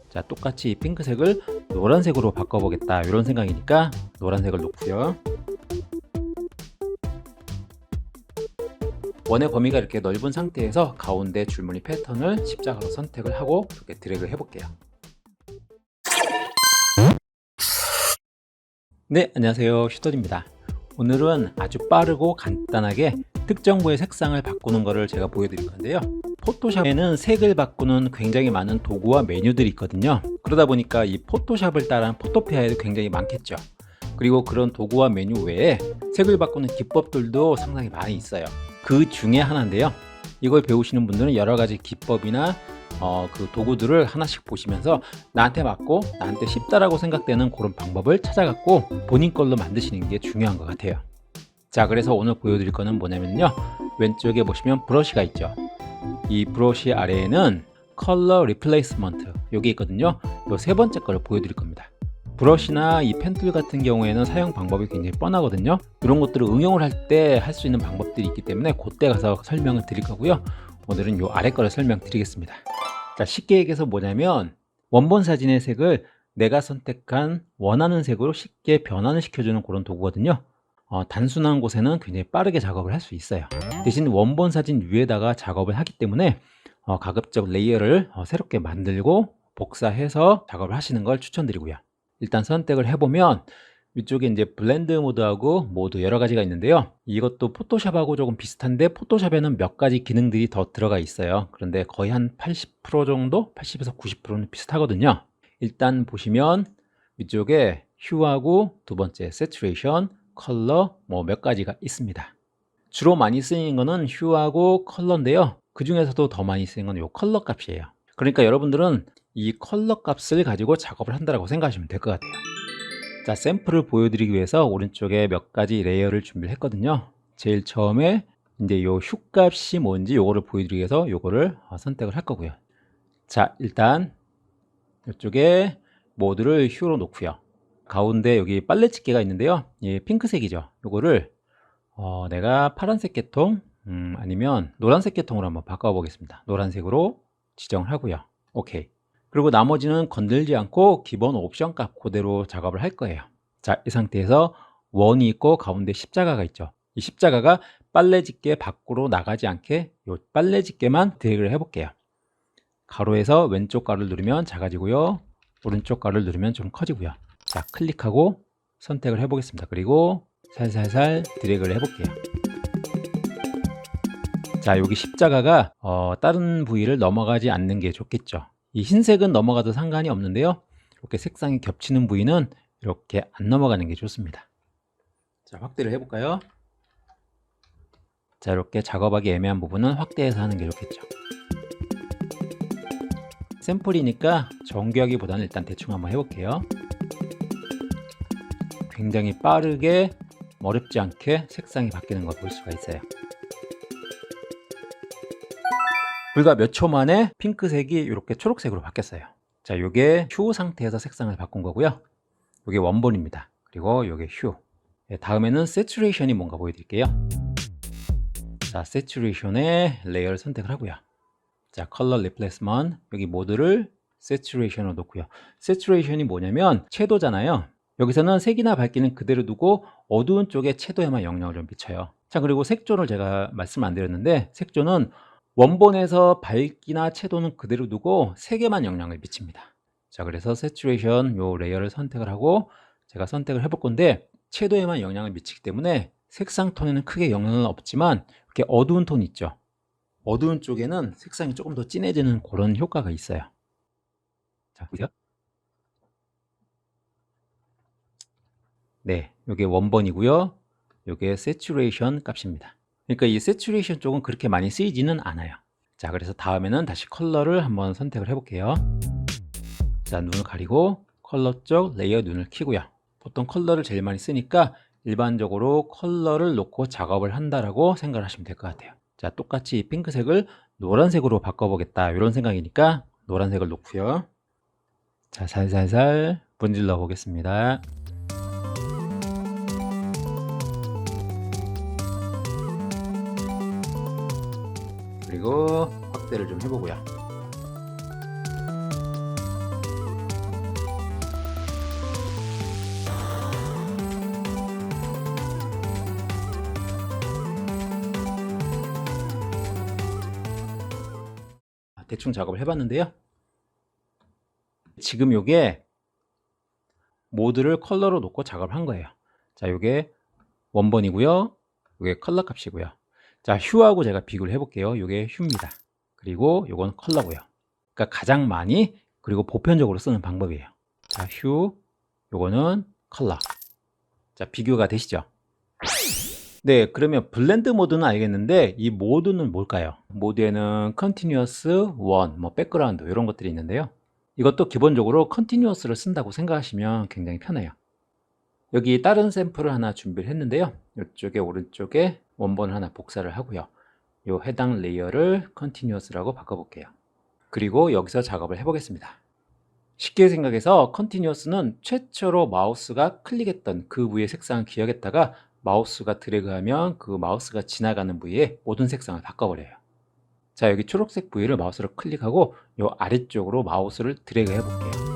자, 똑같이 이 핑크색을 노란색으로 바꿔보겠다 이런 생각이니까 노란색을 놓고요. 원의 범위가 이렇게 넓은 상태에서 가운데 줄무늬 패턴을 십자가로 선택을 하고 이렇게 드래그 해볼게요. 네, 안녕하세요. 슈터입니다. 오늘은 아주 빠르고 간단하게 특정부의 색상을 바꾸는 것을 제가 보여드릴 건데요. 포토샵에는 색을 바꾸는 굉장히 많은 도구와 메뉴들이 있거든요. 그러다 보니까 이 포토샵을 따른 포토피아에도 굉장히 많겠죠. 그리고 그런 도구와 메뉴 외에 색을 바꾸는 기법들도 상당히 많이 있어요. 그 중에 하나인데요. 이걸 배우시는 분들은 여러 가지 기법이나 그 도구들을 하나씩 보시면서 나한테 맞고 나한테 쉽다라고 생각되는 그런 방법을 찾아갖고 본인 걸로 만드시는 게 중요한 것 같아요. 자, 그래서 오늘 보여드릴 거는 뭐냐면요, 왼쪽에 보시면 브러쉬가 있죠. 이 브러쉬 아래에는 컬러 리플레이스먼트 여기 있거든요. 이 세 번째 거를 보여드릴 겁니다. 브러쉬나 이 펜툴 같은 경우에는 사용 방법이 굉장히 뻔하거든요. 이런 것들을 응용을 할 때 할 수 있는 방법들이 있기 때문에 그때 가서 설명을 드릴 거고요. 오늘은 이 아래 거를 설명드리겠습니다. 자, 쉽게 얘기해서 뭐냐면 원본 사진의 색을 내가 선택한 원하는 색으로 쉽게 변환을 시켜주는 그런 도구거든요. 단순한 곳에는 굉장히 빠르게 작업을 할 수 있어요. 대신 원본 사진 위에다가 작업을 하기 때문에 가급적 레이어를 새롭게 만들고 복사해서 작업을 하시는 걸 추천드리고요. 일단 선택을 해보면 위쪽에 이제 블렌드 모드하고 모드 여러 가지가 있는데요. 이것도 포토샵하고 조금 비슷한데 포토샵에는 몇 가지 기능들이 더 들어가 있어요. 그런데 거의 한 80% 정도? 80에서 90%는 비슷하거든요. 일단 보시면 위쪽에 휴하고 두 번째 세츄레이션, 컬러 뭐 몇 가지가 있습니다. 주로 많이 쓰이는 거는 휴하고 컬러인데요. 그 중에서도 더 많이 쓰이는 건 이 컬러 값이에요. 그러니까 여러분들은 이 컬러 값을 가지고 작업을 한다고 생각하시면 될 것 같아요. 자, 샘플을 보여드리기 위해서 오른쪽에 몇 가지 레이어를 준비를 했거든요. 제일 처음에 이제 요 휴 값이 뭔지 요거를 보여드리기 위해서 요거를 선택을 할 거고요. 자, 일단 이쪽에 모드를 휴로 놓고요. 가운데 여기 빨래 집게가 있는데요. 예, 핑크색이죠. 요거를 내가 파란색 계통 아니면 노란색 계통으로 한번 바꿔보겠습니다. 노란색으로 지정을 하고요. 오케이. 그리고 나머지는 건들지 않고 기본 옵션 값 그대로 작업을 할 거예요. 자, 이 상태에서 원이 있고 가운데 십자가가 있죠. 이 십자가가 빨래 집게 밖으로 나가지 않게 이 빨래 집게만 드래그를 해볼게요. 가로에서 왼쪽 가로를 누르면 작아지고요. 오른쪽 가로를 누르면 좀 커지고요. 자, 클릭하고 선택을 해보겠습니다. 그리고 살살살 드래그를 해볼게요. 자, 여기 십자가가 다른 부위를 넘어가지 않는 게 좋겠죠. 이 흰색은 넘어가도 상관이 없는데요. 이렇게 색상이 겹치는 부위는 이렇게 안 넘어가는 게 좋습니다. 자, 확대를 해볼까요? 자, 이렇게 작업하기 애매한 부분은 확대해서 하는 게 좋겠죠. 샘플이니까 정교하기보다는 일단 대충 한번 해볼게요. 굉장히 빠르게 어렵지 않게 색상이 바뀌는 걸 볼 수가 있어요. 불과 몇 초 만에 핑크색이 이렇게 초록색으로 바뀌었어요. 자, 이게 휴 상태에서 색상을 바꾼 거고요. 이게 원본입니다. 그리고 이게 휴. 다음에는 세츄레이션이 뭔가 보여드릴게요. 자, 세츄레이션의 레이어를 선택을 하고요. 자, 컬러 리플레이스먼트 여기 모드를 세츄레이션으로 놓고요. 세츄레이션이 뭐냐면 채도잖아요. 여기서는 색이나 밝기는 그대로 두고 어두운 쪽에 채도에만 영향을 좀 미쳐요. 자, 그리고 색조를 제가 말씀 안 드렸는데 색조는 원본에서 밝기나 채도는 그대로 두고 색에만 영향을 미칩니다. 자, 그래서 세츄레이션 요 레이어를 선택을 하고 제가 선택을 해볼 건데 채도에만 영향을 미치기 때문에 색상 톤에는 크게 영향은 없지만 이렇게 어두운 톤 있죠. 어두운 쪽에는 색상이 조금 더 진해지는 그런 효과가 있어요. 자, 보세요. 네, 이게 원본이고요. 이게 세츄레이션 값입니다. 그러니까 이 세츄레이션 쪽은 그렇게 많이 쓰이지는 않아요. 자, 그래서 다음에는 다시 컬러를 한번 선택을 해볼게요. 자, 눈을 가리고 컬러 쪽 레이어 눈을 켜고요. 보통 컬러를 제일 많이 쓰니까 일반적으로 컬러를 놓고 작업을 한다라고 생각을 하시면 될 것 같아요. 자, 똑같이 핑크색을 노란색으로 바꿔보겠다 이런 생각이니까 노란색을 놓고요. 자, 살살살 문질러 보겠습니다. 그리고 확대를 좀 해보고요. 대충 작업을 해봤는데요. 지금 요게 모드를 컬러로 놓고 작업을 한 거예요. 자, 요게 원본이고요. 요게 컬러 값이고요. 자, 휴하고 제가 비교를 해볼게요. 요게 휴입니다. 그리고 요건 컬러고요. 그러니까 가장 많이 그리고 보편적으로 쓰는 방법이에요. 자, 휴, 요거는 컬러. 자, 비교가 되시죠? 네, 그러면 블렌드 모드는 알겠는데 이 모드는 뭘까요? 모드에는 컨티뉴어스, 원, 뭐 백그라운드 이런 것들이 있는데요. 이것도 기본적으로 컨티뉴어스를 쓴다고 생각하시면 굉장히 편해요. 여기 다른 샘플을 하나 준비를 했는데요. 이쪽에 오른쪽에 원본을 하나 복사를 하고요. 이 해당 레이어를 컨티뉴어스라고 바꿔볼게요. 그리고 여기서 작업을 해보겠습니다. 쉽게 생각해서 컨티뉴어스는 최초로 마우스가 클릭했던 그 부위의 색상을 기억했다가 마우스가 드래그하면 그 마우스가 지나가는 부위에 모든 색상을 바꿔버려요. 자, 여기 초록색 부위를 마우스로 클릭하고 이 아래쪽으로 마우스를 드래그 해볼게요.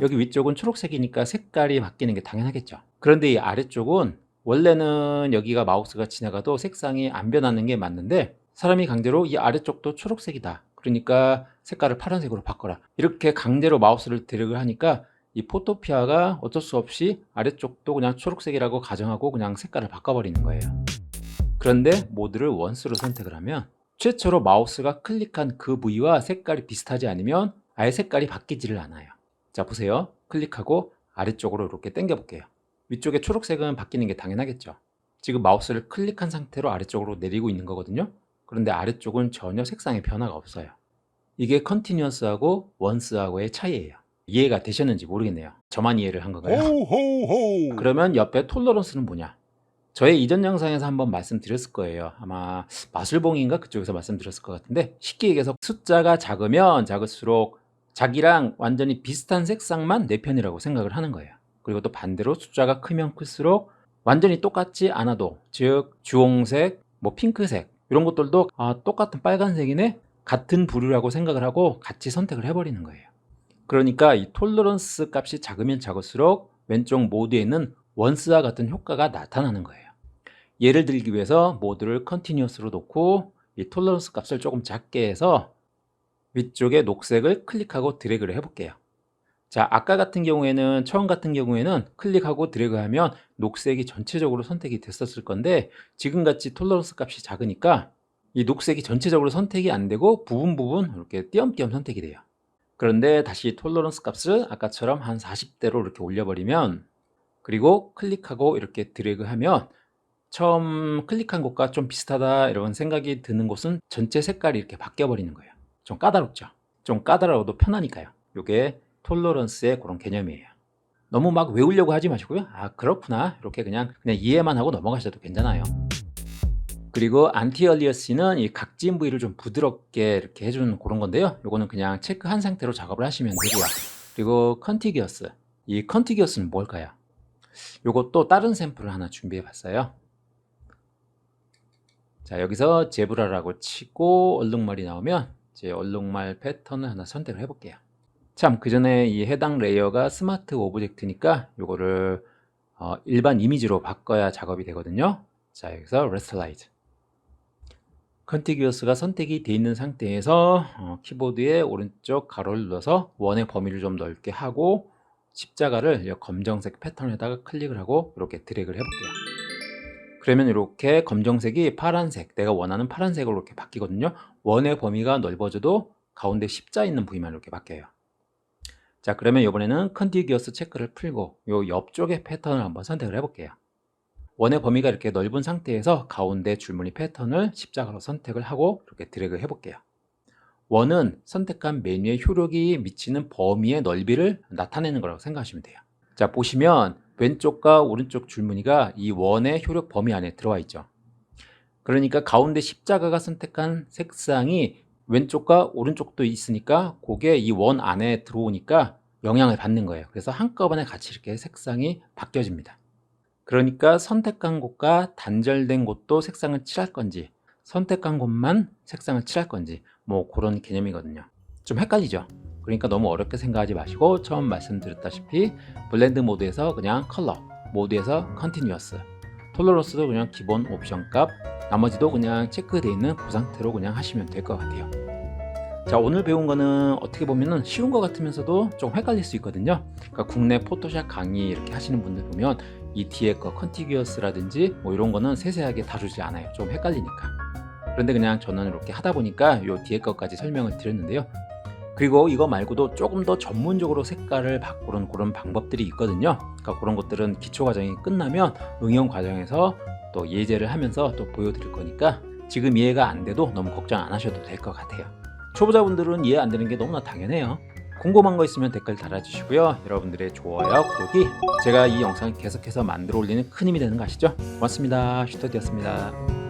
여기 위쪽은 초록색이니까 색깔이 바뀌는 게 당연하겠죠. 그런데 이 아래쪽은 원래는 여기가 마우스가 지나가도 색상이 안 변하는 게 맞는데 사람이 강제로 이 아래쪽도 초록색이다, 그러니까 색깔을 파란색으로 바꿔라, 이렇게 강제로 마우스를 드래그 하니까 이 포토피아가 어쩔 수 없이 아래쪽도 그냥 초록색이라고 가정하고 그냥 색깔을 바꿔버리는 거예요. 그런데 모드를 원스로 선택을 하면 최초로 마우스가 클릭한 그 부위와 색깔이 비슷하지 않으면 아예 색깔이 바뀌지를 않아요. 자, 보세요. 클릭하고 아래쪽으로 이렇게 당겨 볼게요. 위쪽에 초록색은 바뀌는 게 당연하겠죠. 지금 마우스를 클릭한 상태로 아래쪽으로 내리고 있는 거거든요. 그런데 아래쪽은 전혀 색상의 변화가 없어요. 이게 컨티뉴어스하고 원스하고의 차이예요. 이해가 되셨는지 모르겠네요. 저만 이해를 한 건가요? 그러면 옆에 톨러런스는 뭐냐? 저의 이전 영상에서 한번 말씀드렸을 거예요. 아마 마술봉인가 그쪽에서 말씀드렸을 것 같은데, 쉽게 얘기해서 숫자가 작으면 작을수록 자기랑 완전히 비슷한 색상만 내 편이라고 생각을 하는 거예요. 그리고 또 반대로 숫자가 크면 클수록 완전히 똑같지 않아도, 즉 주홍색, 뭐 핑크색 이런 것들도 똑같은 빨간색이네, 같은 부류라고 생각을 하고 같이 선택을 해버리는 거예요. 그러니까 이 톨러런스 값이 작으면 작을수록 왼쪽 모드에 있는 원스와 같은 효과가 나타나는 거예요. 예를 들기 위해서 모드를 컨티뉴어스로 놓고 이 톨러런스 값을 조금 작게 해서 위쪽에 녹색을 클릭하고 드래그를 해볼게요. 자, 아까 같은 경우에는, 처음 같은 경우에는 클릭하고 드래그하면 녹색이 전체적으로 선택이 됐었을 건데, 지금같이 톨러런스 값이 작으니까 이 녹색이 전체적으로 선택이 안 되고 부분 이렇게 띄엄띄엄 선택이 돼요. 그런데 다시 톨러런스 값을 아까처럼 한 40대로 이렇게 올려버리면, 그리고 클릭하고 이렇게 드래그하면 처음 클릭한 곳과 좀 비슷하다 이런 생각이 드는 곳은 전체 색깔이 이렇게 바뀌어 버리는 거예요. 좀 까다롭죠. 좀 까다로워도 편하니까요. 이게 톨러런스의 그런 개념이에요. 너무 막 외우려고 하지 마시고요. 그렇구나, 이렇게 그냥 이해만 하고 넘어가셔도 괜찮아요. 그리고 안티얼리어스는 이 각진 부위를 좀 부드럽게 이렇게 해주는 그런 건데요. 요거는 그냥 체크한 상태로 작업을 하시면 되고요. 그리고 컨티기어스, 이 컨티기어스는 뭘까요? 요것도 다른 샘플을 하나 준비해 봤어요. 자, 여기서 제브라라고 치고 얼룩말이 나오면 이제 얼룩말 패턴을 하나 선택을 해볼게요. 참, 그 전에 이 해당 레이어가 스마트 오브젝트니까 요거를 일반 이미지로 바꿔야 작업이 되거든요. 자, 여기서 레스라이즈, 컨티기어스가 선택이 되어 있는 상태에서 키보드의 오른쪽 가로를 눌러서 원의 범위를 좀 넓게 하고 십자가를 검정색 패턴에다가 클릭을 하고 이렇게 드래그를 해볼게요. 그러면 이렇게 검정색이 파란색, 내가 원하는 파란색으로 이렇게 바뀌거든요. 원의 범위가 넓어져도 가운데 십자 있는 부위만 이렇게 바뀌어요. 자, 그러면 이번에는 컨티기어스 체크를 풀고 요 옆쪽의 패턴을 한번 선택을 해볼게요. 원의 범위가 이렇게 넓은 상태에서 가운데 줄무늬 패턴을 십자가로 선택을 하고 이렇게 드래그 해볼게요. 원은 선택한 메뉴의 효력이 미치는 범위의 넓이를 나타내는 거라고 생각하시면 돼요. 자, 보시면 왼쪽과 오른쪽 줄무늬가 이 원의 효력 범위 안에 들어와 있죠. 그러니까 가운데 십자가가 선택한 색상이 왼쪽과 오른쪽도 있으니까 그게 이 원 안에 들어오니까 영향을 받는 거예요. 그래서 한꺼번에 같이 이렇게 색상이 바뀌어집니다. 그러니까 선택한 곳과 단절된 곳도 색상을 칠할 건지, 선택한 곳만 색상을 칠할 건지, 뭐 그런 개념이거든요. 좀 헷갈리죠? 그러니까 너무 어렵게 생각하지 마시고 처음 말씀드렸다시피 블렌드 모드에서 그냥 컬러, 모드에서 컨티뉴어스, 톨러런스도 그냥 기본 옵션 값, 나머지도 그냥 체크되어 있는 그 상태로 그냥 하시면 될 것 같아요. 자, 오늘 배운 거는 어떻게 보면은 쉬운 것 같으면서도 좀 헷갈릴 수 있거든요. 그러니까 국내 포토샵 강의 이렇게 하시는 분들 보면 이 뒤에 거 컨티규어스라든지 뭐 이런 거는 세세하게 다루지 않아요. 좀 헷갈리니까. 그런데 그냥 저는 이렇게 하다 보니까 요 뒤에 것까지 설명을 드렸는데요. 그리고 이거 말고도 조금 더 전문적으로 색깔을 바꾸는 그런 방법들이 있거든요. 그러니까 그런 것들은 기초 과정이 끝나면 응용 과정에서 또 예제를 하면서 또 보여드릴 거니까 지금 이해가 안 돼도 너무 걱정 안 하셔도 될 것 같아요. 초보자분들은 이해 안 되는 게 너무나 당연해요. 궁금한 거 있으면 댓글 달아주시고요. 여러분들의 좋아요, 구독이 제가 이 영상 계속해서 만들어 올리는 큰 힘이 되는 거 아시죠? 고맙습니다. 슈터디였습니다.